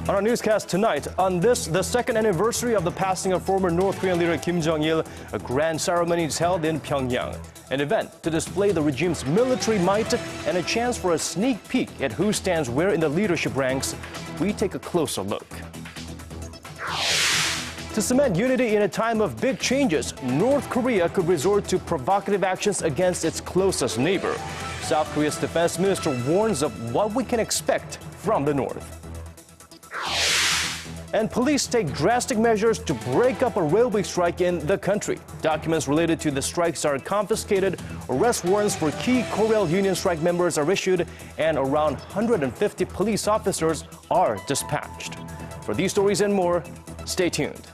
On our newscast tonight, on the second anniversary of the passing of former North Korean leader Kim Jong-il, a grand ceremony is held in Pyongyang. An event to display the regime's military might and a chance for a sneak peek at who stands where in the leadership ranks. We take a closer look. To cement unity in a time of big changes, North Korea could resort to provocative actions against its closest neighbor. South Korea's defense minister warns of what we can expect from the North. And police take drastic measures to break up a railway strike in the country. Documents related to the strikes are confiscated, arrest warrants for key Korail Union strike members are issued, and around 150 police officers are dispatched. For these stories and more, stay tuned.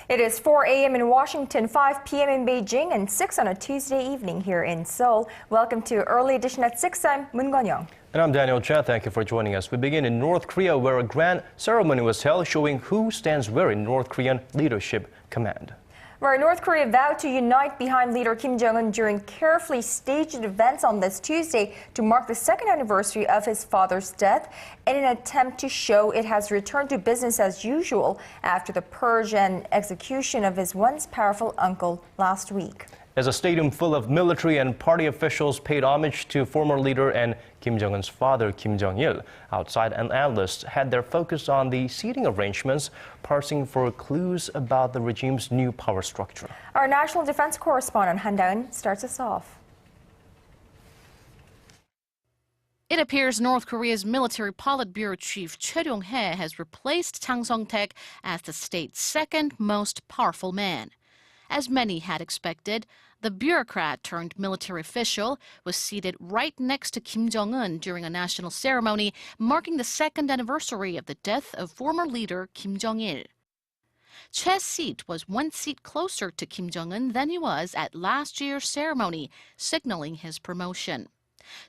It is 4 a.m. in Washington, 5 p.m. in Beijing, and 6 on a Tuesday evening here in Seoul. Welcome to Early Edition at 6. I'm Moon Gon-young. And I'm Daniel Cha. Thank you for joining us. We begin in North Korea, where a grand ceremony was held showing who stands where in North Korean leadership command. Where North Korea vowed to unite behind leader Kim Jong-un during carefully staged events on this Tuesday to mark the second anniversary of his father's death in an attempt to show it has returned to business as usual after the purge and execution of his once powerful uncle last week. As a stadium full of military and party officials paid homage to former leader and Kim Jong-un's father, Kim Jong-il, outside and analysts had their focus on the seating arrangements, parsing for clues about the regime's new power structure. Our national defense correspondent Han Da-eun starts us off. It appears North Korea's military Politburo chief Choi Ryong-hae has replaced Chang Song-taek as the state's second most powerful man. As many had expected, the bureaucrat-turned-military official was seated right next to Kim Jong-un during a national ceremony marking the second anniversary of the death of former leader Kim Jong-il. Choi's seat was one seat closer to Kim Jong-un than he was at last year's ceremony, signaling his promotion.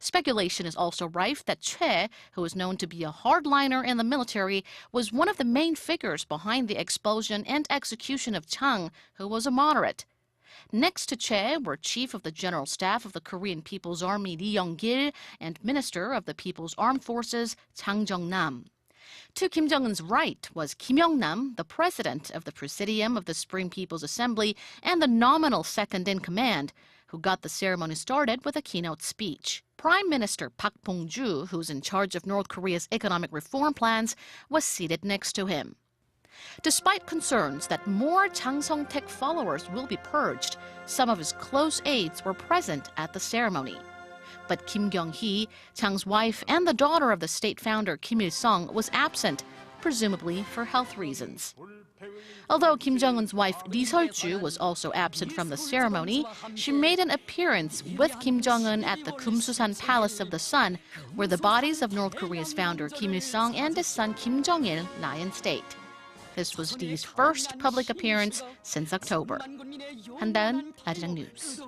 Speculation is also rife that Choi, who is known to be a hardliner in the military, was one of the main figures behind the expulsion and execution of Chang, who was a moderate. Next to Choi were Chief of the General Staff of the Korean People's Army Lee Young-gil and Minister of the People's Armed Forces Chang Jong-nam. To Kim Jong-un's right was Kim Yong-nam, the president of the Presidium of the Supreme People's Assembly and the nominal second-in-command, who got the ceremony started with a keynote speech. Prime Minister Park Bong-ju, who's in charge of North Korea's economic reform plans, was seated next to him. Despite concerns that more Chang Song-taek followers will be purged, some of his close aides were present at the ceremony. But Kim Kyung-hee, Chang's wife and the daughter of the state founder Kim Il-sung, was absent, presumably for health reasons. Although Kim Jong-un's wife Lee Seol-ju was also absent from the ceremony, she made an appearance with Kim Jong-un at the Kumsusan Palace of the Sun, where the bodies of North Korea's founder Kim Il-sung and his son Kim Jong-il lie in state. This was Lee's first public appearance since October. Han Da-eun, Arirang News.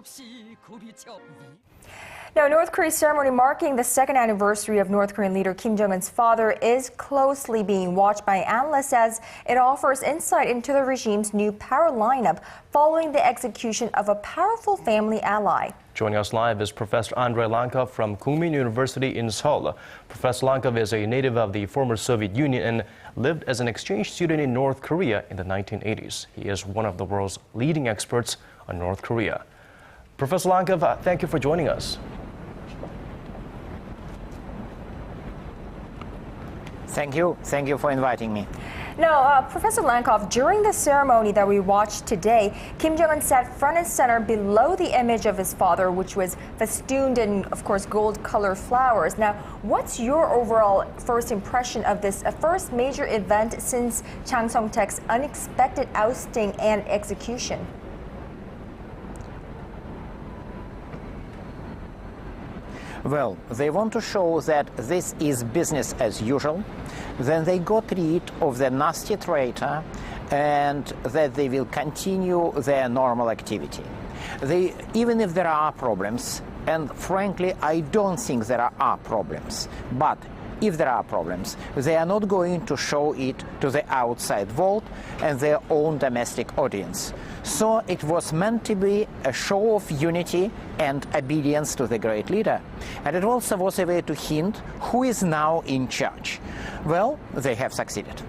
Now, North Korea's ceremony marking the second anniversary of North Korean leader Kim Jong-un's father is closely being watched by analysts as it offers insight into the regime's new power lineup following the execution of a powerful family ally. Joining us live is Professor Andrei Lankov from Kookmin University in Seoul. Professor Lankov is a native of the former Soviet Union and lived as an exchange student in North Korea in the 1980s. He is one of the world's leading experts on North Korea. Professor Lankov, thank you for joining us. Thank you. Thank you for inviting me. Now, Professor Lankov, during the ceremony that we watched today, Kim Jong-un sat front and center below the image of his father, which was festooned in, of course, gold-colored flowers. Now, what's your overall first impression of this first major event since Chang Song-taek's unexpected ousting and execution? Well, they want to show that this is business as usual. Then they got rid of the nasty traitor and that they will continue their normal activity. Even if there are problems, and frankly, I don't think there are problems, but if there are problems, they are not going to show it to the outside world and their own domestic audience. So it was meant to be a show of unity and obedience to the great leader. And it also was a way to hint who is now in charge. Well, they have succeeded.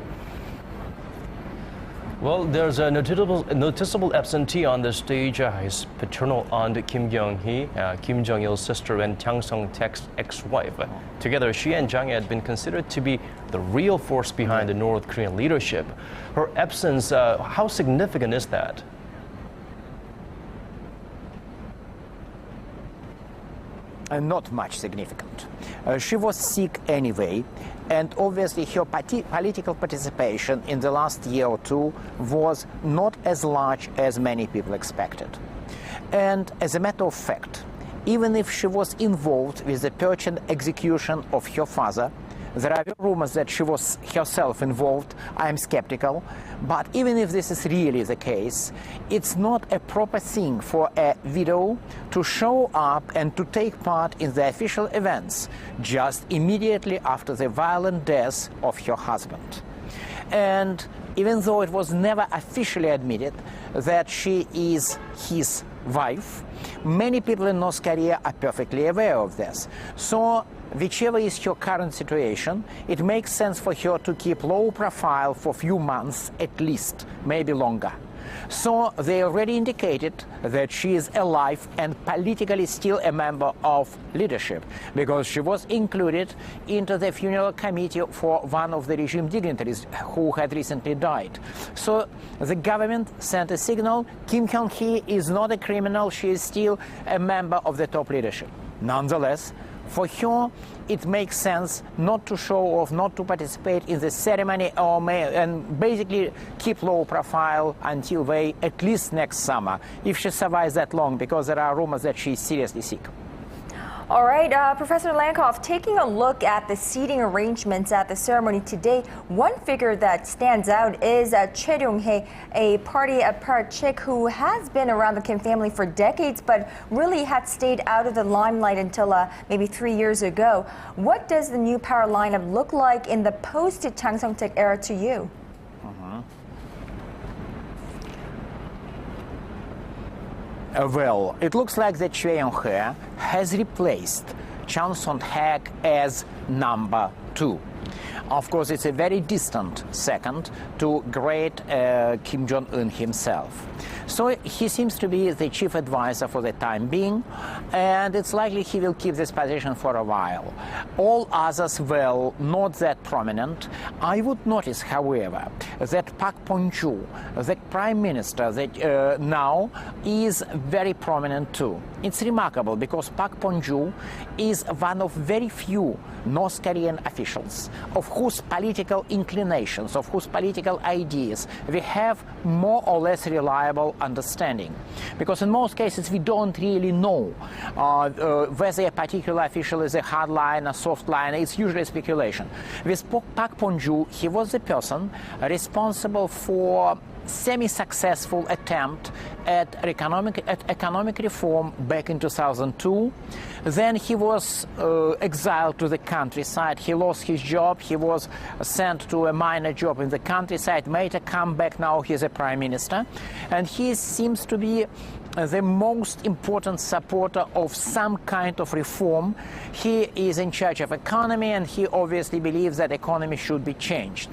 Well, there's a noticeable absentee on the stage. His paternal aunt Kim Kyung-hee, Kim Jong-il's sister and Chang Song-taek's ex-wife. Together, she and Jang had been considered to be the real force behind the North Korean leadership. Her absence, how significant is that? Not much significant. She was sick anyway, and obviously her political participation in the last year or two was not as large as many people expected. And as a matter of fact, even if she was involved with the purge and execution of her father, there are rumors that she was herself involved. I am skeptical. But even if this is really the case, it's not a proper thing for a widow to show up and to take part in the official events just immediately after the violent death of her husband. And even though it was never officially admitted that she is his wife, many people in North Korea are perfectly aware of this. So whichever is her current situation, it makes sense for her to keep low profile for a few months at least, maybe longer. So they already indicated that she is alive and politically still a member of leadership, because she was included into the funeral committee for one of the regime dignitaries who had recently died. So the government sent a signal: Kim Kyung-hee is not a criminal, she is still a member of the top leadership. Nonetheless, for her, it makes sense not to show off, not to participate in the ceremony, and basically keep low profile until at least next summer, if she survives that long, because there are rumors that she is seriously sick. All right, Professor Lankov, taking a look at the seating arrangements at the ceremony today, one figure that stands out is Choi Ryong-hae, a party chick who has been around the Kim family for decades, but really had stayed out of the limelight until maybe 3 years ago. What does the new power lineup look like in the post-Chang Song-taek era to you? Well, it looks like that Choi Ryong-hae has replaced Chang Song-taek as number 2. Of course, it's a very distant second to great Kim Jong-un himself. So he seems to be the chief advisor for the time being, and it's likely he will keep this position for a while. All others, well, not that prominent. I would notice, however, that Park Pon-ju, the prime minister that now, is very prominent too. It's remarkable because Park Pon-ju is one of very few North Korean officials of whose political inclinations, of whose political ideas we have more or less reliable understanding. Because in most cases we don't really know whether a particular official is a hardliner, softliner. It's usually speculation. With Park Pon-ju, he was the person responsible for semi-successful attempt at economic reform back in 2002. Then he was exiled to the countryside. He lost his job. He was sent to a minor job in the countryside, made a comeback. Now he's a prime minister. And he seems to be the most important supporter of some kind of reform. He is in charge of economy, and he obviously believes that economy should be changed.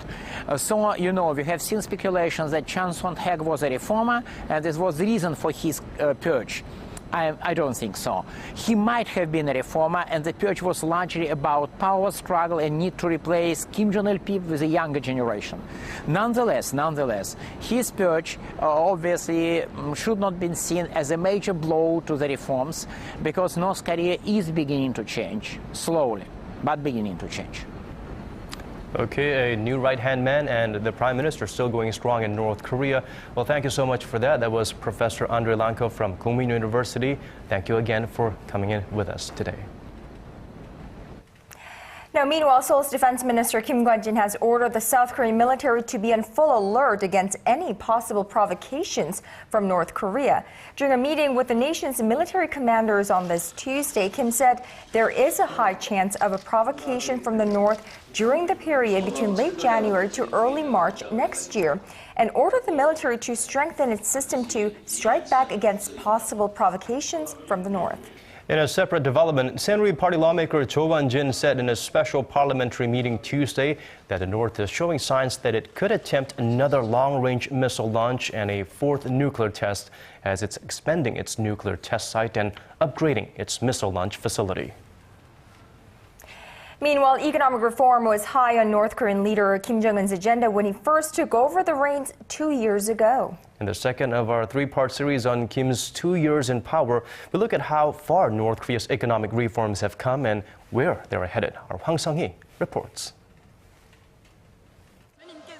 So, you know, we have seen speculations that Chang Song-taek was a reformer, and this was the reason for his purge. I don't think so. He might have been a reformer, and the purge was largely about power struggle and need to replace Kim Jong-il people with a younger generation. Nonetheless, his purge obviously should not be seen as a major blow to the reforms, because North Korea is beginning to change, slowly, but beginning to change. Okay, a new right-hand man and the Prime Minister still going strong in North Korea. Well, thank you so much for that. That was Professor Andrei Lankov from Kookmin University. Thank you again for coming in with us today. Now, meanwhile, Seoul's Defense Minister Kim Gwangjin has ordered the South Korean military to be on full alert against any possible provocations from North Korea. During a meeting with the nation's military commanders on this Tuesday, Kim said there is a high chance of a provocation from the North during the period between late January to early March next year, and ordered the military to strengthen its system to strike back against possible provocations from the North. In a separate development, Saenuri Party lawmaker Gwangjin said in a special parliamentary meeting Tuesday that the North is showing signs that it could attempt another long-range missile launch and a fourth nuclear test as it's expanding its nuclear test site and upgrading its missile launch facility. Meanwhile, economic reform was high on North Korean leader Kim Jong-un's agenda when he first took over the reins 2 years ago. In the second of our three-part series on Kim's 2 years in power, we look at how far North Korea's economic reforms have come and where they are headed. Our Hwang Sung-hee reports.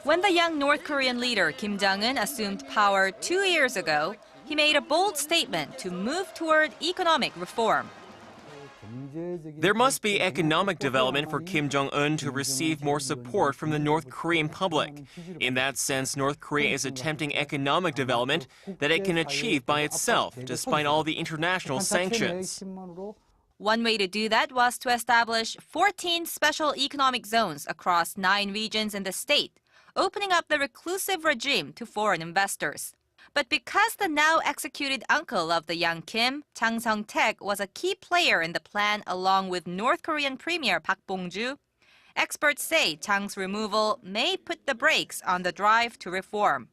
When the young North Korean leader Kim Jong-un assumed power 2 years ago, he made a bold statement to move toward economic reform. There must be economic development for Kim Jong-un to receive more support from the North Korean public. In that sense, North Korea is attempting economic development that it can achieve by itself, despite all the international sanctions. One way to do that was to establish 14 special economic zones across 9 regions in the state, opening up the reclusive regime to foreign investors. But because the now executed uncle of the young Kim, Chang Song-taek, was a key player in the plan along with North Korean Premier Park Bong-ju, experts say Chang's removal may put the brakes on the drive to reform.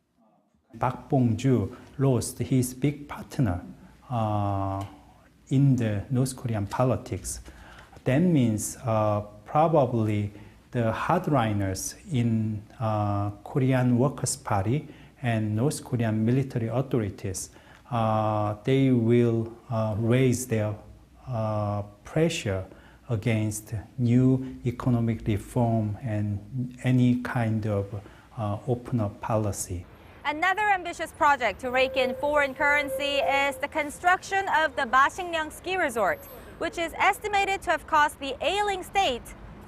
Park Bong-ju lost his big partner in the North Korean politics. That means probably the hardliners in Korean Workers' Party and North Korean military authorities, they will raise their pressure against new economic reform and any kind of open-up policy. Another ambitious project to rake in foreign currency is the construction of the Masikryang ski resort, which is estimated to have cost the ailing state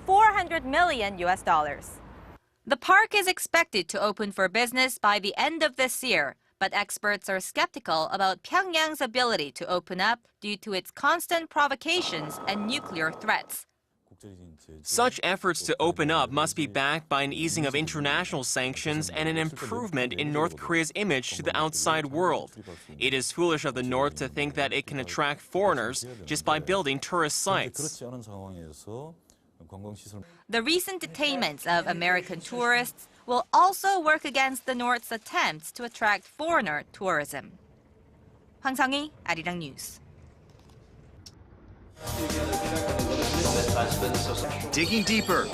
$400 million. The park is expected to open for business by the end of this year, but experts are skeptical about Pyongyang's ability to open up due to its constant provocations and nuclear threats. Such efforts to open up must be backed by an easing of international sanctions and an improvement in North Korea's image to the outside world. It is foolish of the North to think that it can attract foreigners just by building tourist sites. The recent detainments of American tourists will also work against the North's attempts to attract foreigner tourism. Hwang Sung-hee, Arirang News. Digging deeper,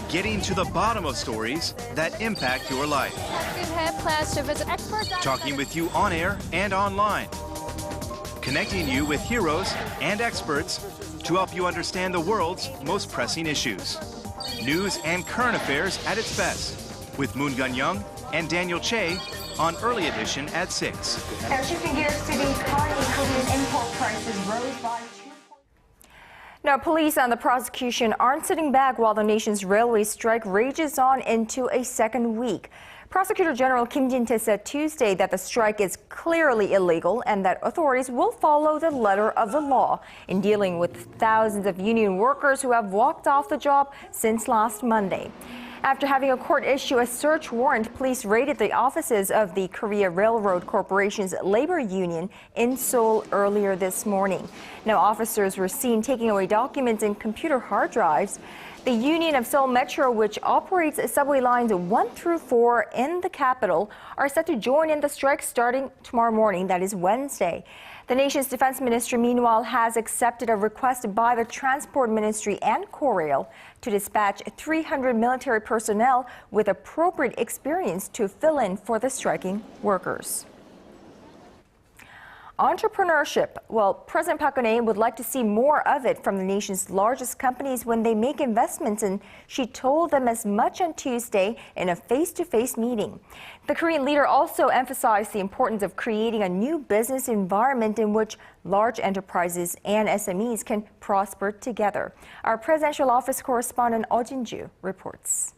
getting to the bottom of stories that impact your life. We've had plans to visit experts. Talking with you on air and online. Connecting you with heroes and experts to help you understand the world's most pressing issues. News and current affairs at its best with Moon Gun-young and Daniel Che on Early Edition at 6. Now, shifting gears to the economy, Korean import prices rose by 2 points. Now, police and the prosecution aren't sitting back while the nation's railway strike rages on into a second week. Prosecutor General Kim Jin-tae said Tuesday that the strike is clearly illegal and that authorities will follow the letter of the law in dealing with thousands of union workers who have walked off the job since last Monday. After having a court issue a search warrant, police raided the offices of the Korea Railroad Corporation's labor union in Seoul earlier this morning. Now, officers were seen taking away documents and computer hard drives. The Union of Seoul Metro, which operates subway lines 1 through 4 in the capital, are set to join in the strike starting tomorrow morning, that is Wednesday. The nation's defense ministry, meanwhile, has accepted a request by the Transport Ministry and Korail to dispatch 300 military personnel with appropriate experience to fill in for the striking workers. Entrepreneurship. Well, President Park Geun-hye would like to see more of it from the nation's largest companies when they make investments, and she told them as much on Tuesday in a face-to-face meeting. The Korean leader also emphasized the importance of creating a new business environment in which large enterprises and SMEs can prosper together. Our presidential office correspondent Oh Jin-ju reports.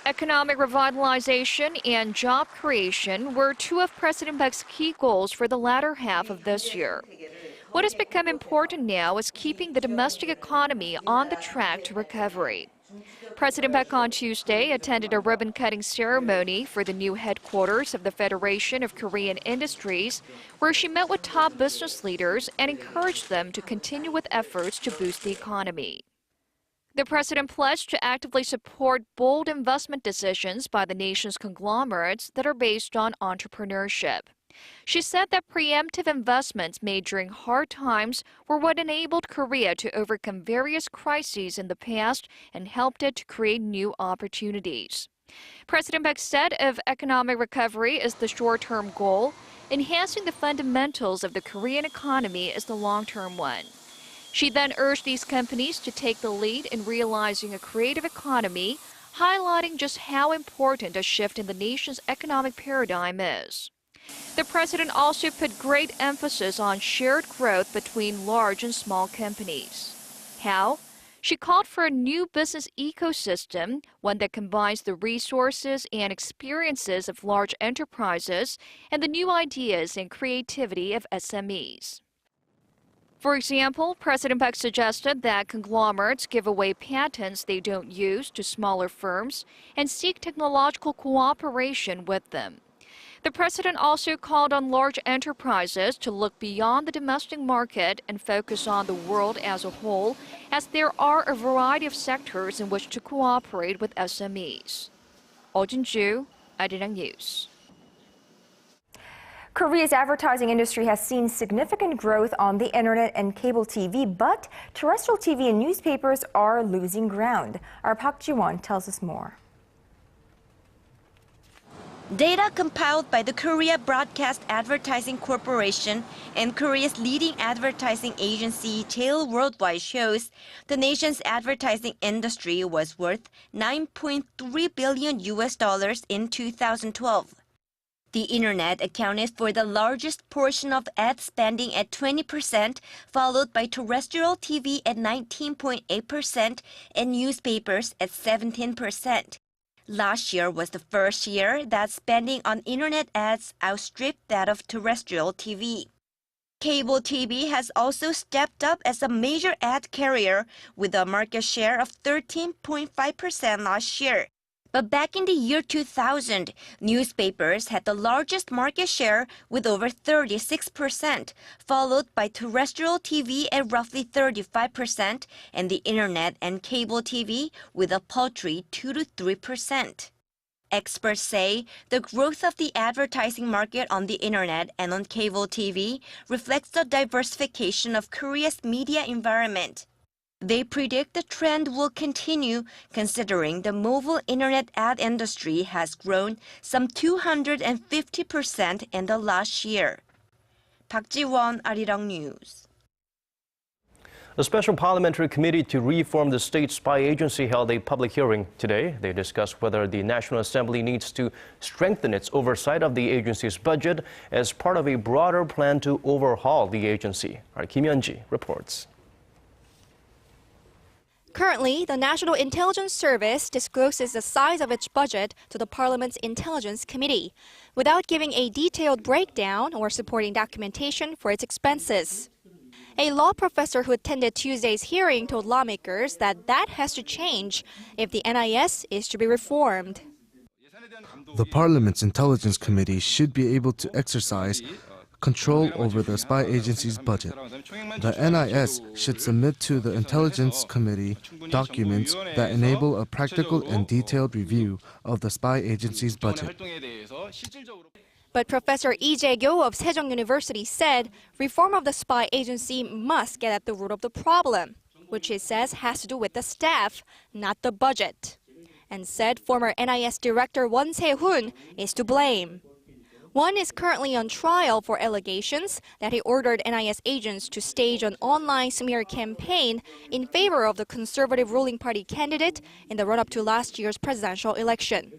Economic revitalization and job creation were two of President Park's key goals for the latter half of this year. What has become important now is keeping the domestic economy on the track to recovery. President Park on Tuesday attended a ribbon-cutting ceremony for the new headquarters of the Federation of Korean Industries, where she met with top business leaders and encouraged them to continue with efforts to boost the economy. The president pledged to actively support bold investment decisions by the nation's conglomerates that are based on entrepreneurship. She said that preemptive investments made during hard times were what enabled Korea to overcome various crises in the past and helped it to create new opportunities. President Park said if economic recovery is the short-term goal, enhancing the fundamentals of the Korean economy is the long-term one. She then urged these companies to take the lead in realizing a creative economy, highlighting just how important a shift in the nation's economic paradigm is. The president also put great emphasis on shared growth between large and small companies. How? She called for a new business ecosystem, one that combines the resources and experiences of large enterprises and the new ideas and creativity of SMEs. For example, President Park suggested that conglomerates give away patents they don't use to smaller firms and seek technological cooperation with them. The president also called on large enterprises to look beyond the domestic market and focus on the world as a whole, as there are a variety of sectors in which to cooperate with SMEs. Oh Jin-ju, Arirang News. Korea's advertising industry has seen significant growth on the internet and cable TV, but terrestrial TV and newspapers are losing ground. Our Park Ji-won tells us more. Data compiled by the Korea Broadcast Advertising Corporation and Korea's leading advertising agency, Tail Worldwide, shows the nation's advertising industry was worth $9.3 billion in 2012. The internet accounted for the largest portion of ad spending at 20%, followed by terrestrial TV at 19.8% and newspapers at 17%. Last year was the first year that spending on internet ads outstripped that of terrestrial TV. Cable TV has also stepped up as a major ad carrier with a market share of 13.5% last year. But back in the year 2000, newspapers had the largest market share with over 36%, followed by terrestrial TV at roughly 35% and the internet and cable TV with a paltry 2 to 3%. Experts say the growth of the advertising market on the internet and on cable TV reflects the diversification of Korea's media environment. They predict the trend will continue considering the mobile internet ad industry has grown some 250% in the last year. Park Ji-won, Arirang News. A special parliamentary committee to reform the state spy agency held a public hearing today. They discussed whether the National Assembly needs to strengthen its oversight of the agency's budget as part of a broader plan to overhaul the agency. Our Kim Hyun-ji reports. Currently, the National Intelligence Service discloses the size of its budget to the Parliament's Intelligence Committee, without giving a detailed breakdown or supporting documentation for its expenses. A law professor who attended Tuesday's hearing told lawmakers that has to change if the NIS is to be reformed. The Parliament's Intelligence Committee should be able to exercise control over the spy agency's budget. The NIS should submit to the Intelligence Committee documents that enable a practical and detailed review of the spy agency's budget. But Professor Lee Jae-kyo of Sejong University said reform of the spy agency must get at the root of the problem, which he says has to do with the staff, not the budget, and said former NIS Director Won Se-hoon is to blame. One is currently on trial for allegations that he ordered NIS agents to stage an online smear campaign in favor of the conservative ruling party candidate in the run-up to last year's presidential election.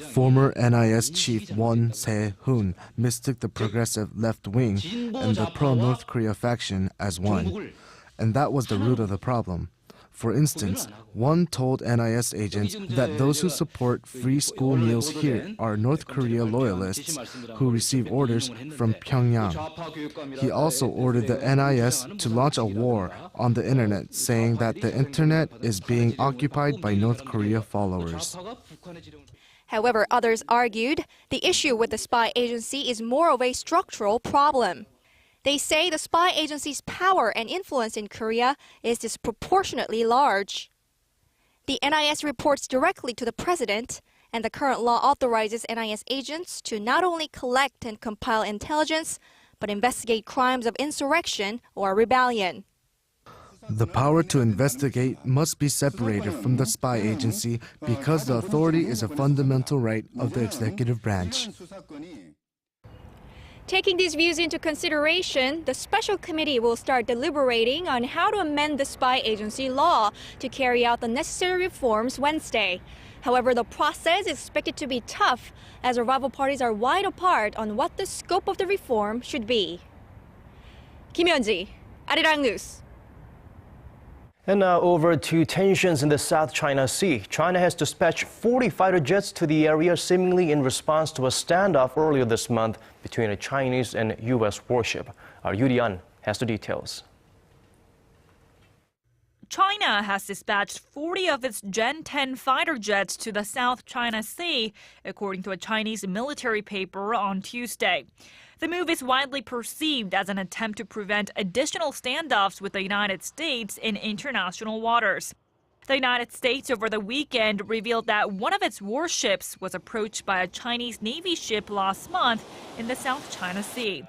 Former NIS chief Won Se-hoon mistook the progressive left wing and the pro-North Korea faction as one, and that was the root of the problem. For instance, Won told NIS agents that those who support free school meals here are North Korea loyalists who receive orders from Pyongyang. He also ordered the NIS to launch a war on the internet, saying that the internet is being occupied by North Korea followers. However, others argued the issue with the spy agency is more of a structural problem. They say the spy agency's power and influence in Korea is disproportionately large. The NIS reports directly to the president, and the current law authorizes NIS agents to not only collect and compile intelligence, but investigate crimes of insurrection or rebellion. The power to investigate must be separated from the spy agency because the authority is a fundamental right of the executive branch. Taking these views into consideration, the special committee will start deliberating on how to amend the spy agency law to carry out the necessary reforms Wednesday. However, the process is expected to be tough as the rival parties are wide apart on what the scope of the reform should be. Kim Hyun-ji, Arirang News. And now over to tensions in the South China Sea. China has dispatched 40 fighter jets to the area, seemingly in response to a standoff earlier this month between a Chinese and U.S. warship. Our Yu Lian has the details. China has dispatched 40 of its Gen 10 fighter jets to the South China Sea, according to a Chinese military paper on Tuesday. The move is widely perceived as an attempt to prevent additional standoffs with the United States in international waters. The United States over the weekend revealed that one of its warships was approached by a Chinese Navy ship last month in the South China Sea.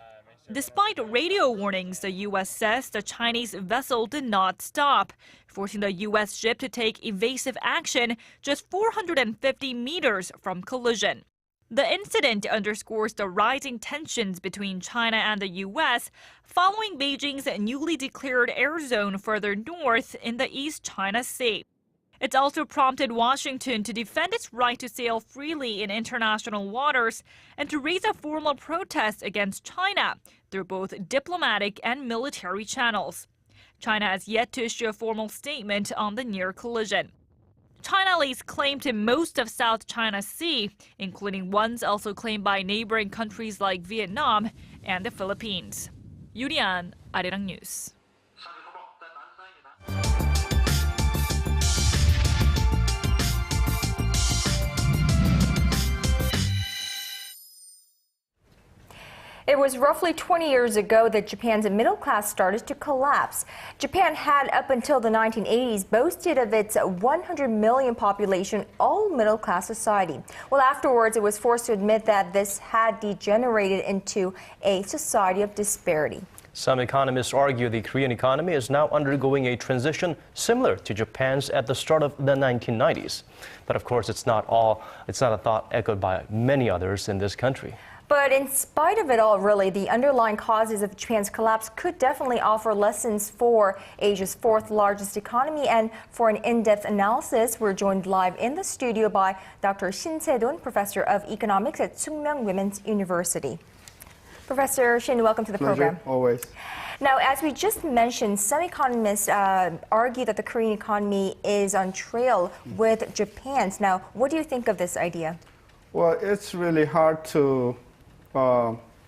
Despite radio warnings, the U.S. says the Chinese vessel did not stop, forcing the U.S. ship to take evasive action just 450 meters from collision. The incident underscores the rising tensions between China and the U.S. following Beijing's newly declared air zone further north in the East China Sea. It's also prompted Washington to defend its right to sail freely in international waters and to raise a formal protest against China through both diplomatic and military channels. China has yet to issue a formal statement on the near collision. China lays claim to most of South China Sea, including ones also claimed by neighboring countries like Vietnam and the Philippines. Yu Lian, Arirang News. It was roughly 20 years ago that Japan's middle class started to collapse. Japan had, up until the 1980s, boasted of its 100 million population, all middle class society. Well, afterwards, it was forced to admit that this had degenerated into a society of disparity. Some economists argue the Korean economy is now undergoing a transition similar to Japan's at the start of the 1990s. But of course, it's not a thought echoed by many others in this country. But in spite of it all, really, the underlying causes of Japan's collapse could definitely offer lessons for Asia's fourth largest economy. And for an in-depth analysis, we're joined live in the studio by Dr. Shin Seong, professor of economics at Sookmyung Women's University. Professor Shin, welcome to the program. Always. Now, as we just mentioned, some economists argue that the Korean economy is on trail with Japan's. Now, what do you think of this idea? Well, it's really hard to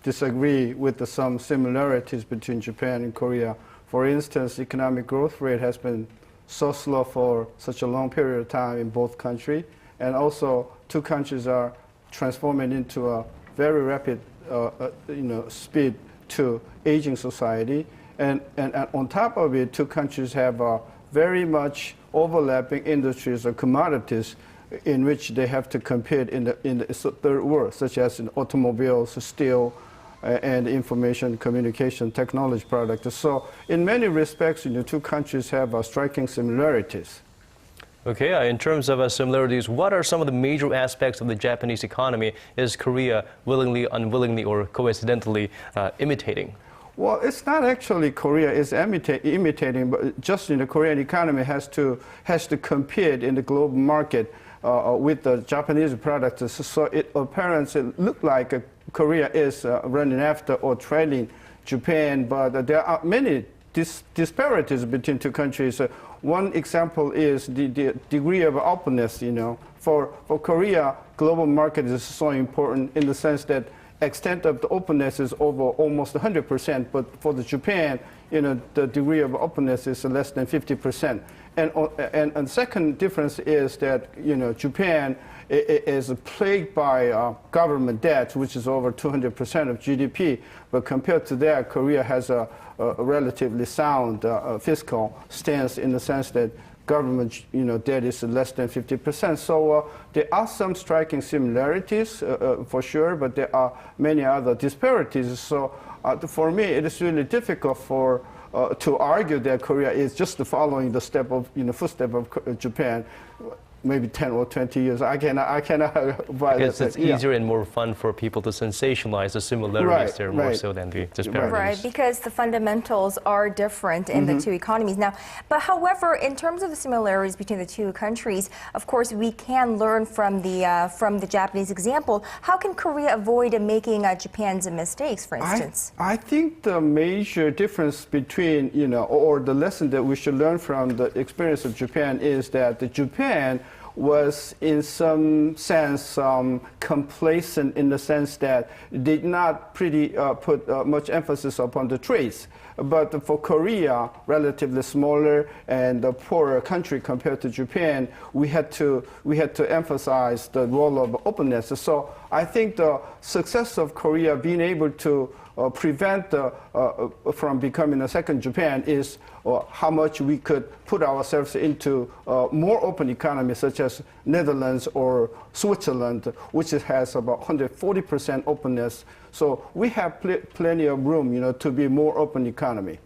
disagree with some similarities between Japan and Korea. For instance, economic growth rate has been so slow for such a long period of time in both countries, and also two countries are transforming into a very rapid speed to aging society, and on top of it, two countries have very much overlapping industries or commodities in which they have to compete in the third world, such as in automobiles, steel, and information communication technology products. So in many respects, the two countries have striking similarities. Okay, in terms of similarities, what are some of the major aspects of the Japanese economy is Korea willingly, unwillingly, or coincidentally imitating? Well, it's not actually Korea is imitating, but just the Korean economy has to compete in the global market with the Japanese products. So it apparently looks like Korea is running after or trailing Japan, but there are many disparities between two countries. One example is the degree of openness. For Korea, global market is so important in the sense that extent of the openness is over almost 100%, but for the Japan, the degree of openness is less than 50%. And second difference is that Japan is plagued by government debt, which is over 200% of GDP. But compared to that, Korea has a relatively sound fiscal stance in the sense that government debt is less than 50%. So there are some striking similarities for sure, but there are many other disparities. So for me, it is really difficult to argue that Korea is just following the footstep of Japan. Maybe 10 or 20 years. I cannot. Because it's easier and more fun for people to sensationalize the similarities there more so than the disparities. Right, because the fundamentals are different in the two economies now. But however, in terms of the similarities between the two countries, of course, we can learn from the Japanese example. How can Korea avoid making Japan's mistakes, for instance? I think the major difference between, or the lesson that we should learn from the experience of Japan is that Japan was in some sense complacent in the sense that did not put much emphasis upon the trades. But for Korea, relatively smaller and a poorer country compared to Japan, we had to emphasize the role of openness. So I think the success of Korea being able to prevent from becoming a second Japan is how much we could put ourselves into more open economies such as Netherlands or Switzerland, which has about 140% openness. So we have plenty of room, to be more open economy.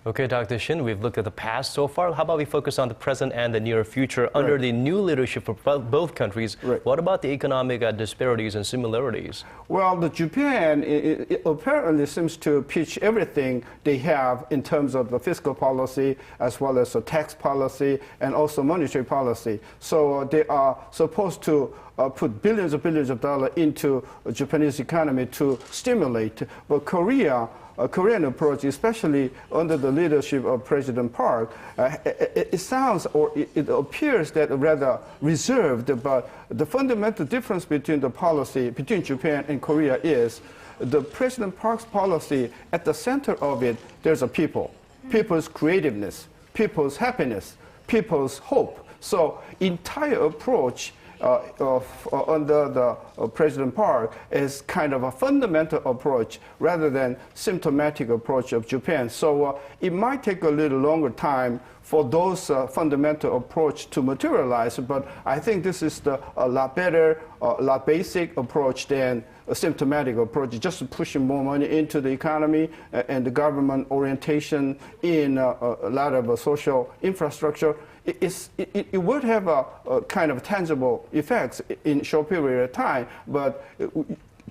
Okay, Dr. Shin, we've looked at the past so far. How about we focus on the present and the near future under the new leadership of both countries? What about the economic disparities and similarities? Well, the Japan it apparently seems to pitch everything they have in terms of the fiscal policy as well as the tax policy and also monetary policy. So they are supposed to put billions of dollars into the Japanese economy to stimulate. But Korean approach, especially under the leadership of President Park, it sounds or it appears that rather reserved, but the fundamental difference between the policy between Japan and Korea is the President Park's policy, at the center of it, there's a people's creativeness, people's happiness, people's hope. So entire approach under the President Park is kind of a fundamental approach rather than symptomatic approach of Japan. So it might take a little longer time for those fundamental approach to materialize, but I think this is a lot better, a lot basic approach than a symptomatic approach, just pushing more money into the economy and the government orientation in a lot of social infrastructure. It would have a kind of tangible effects in a short period of time, but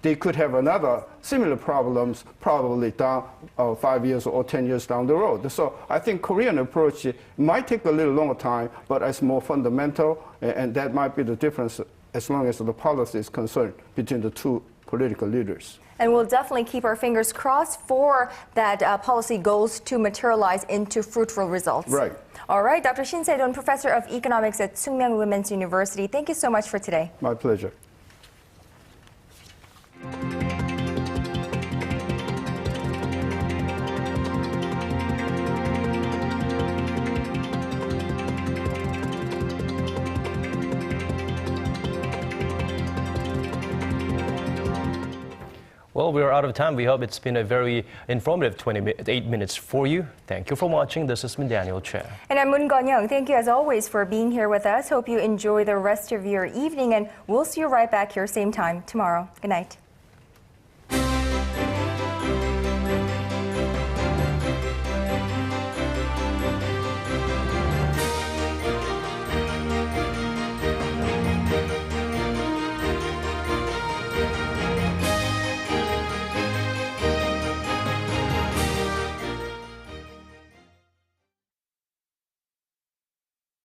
they could have another similar problems probably down 5 years or 10 years down the road. So I think Korean approach might take a little longer time, but it's more fundamental, and that might be the difference as long as the policy is concerned between the two political leaders. And we'll definitely keep our fingers crossed for that policy goals to materialize into fruitful results. Right. All right, Dr. Shin Seong, Professor of Economics at Sookmyung Women's University. Thank you so much for today. My pleasure. Well, we are out of time. We hope it's been a very informative 28 minutes for you. Thank you for watching. This has been Daniel Che. And I'm Moon Gwangyang. Thank you as always for being here with us. Hope you enjoy the rest of your evening, and we'll see you right back here same time tomorrow. Good night.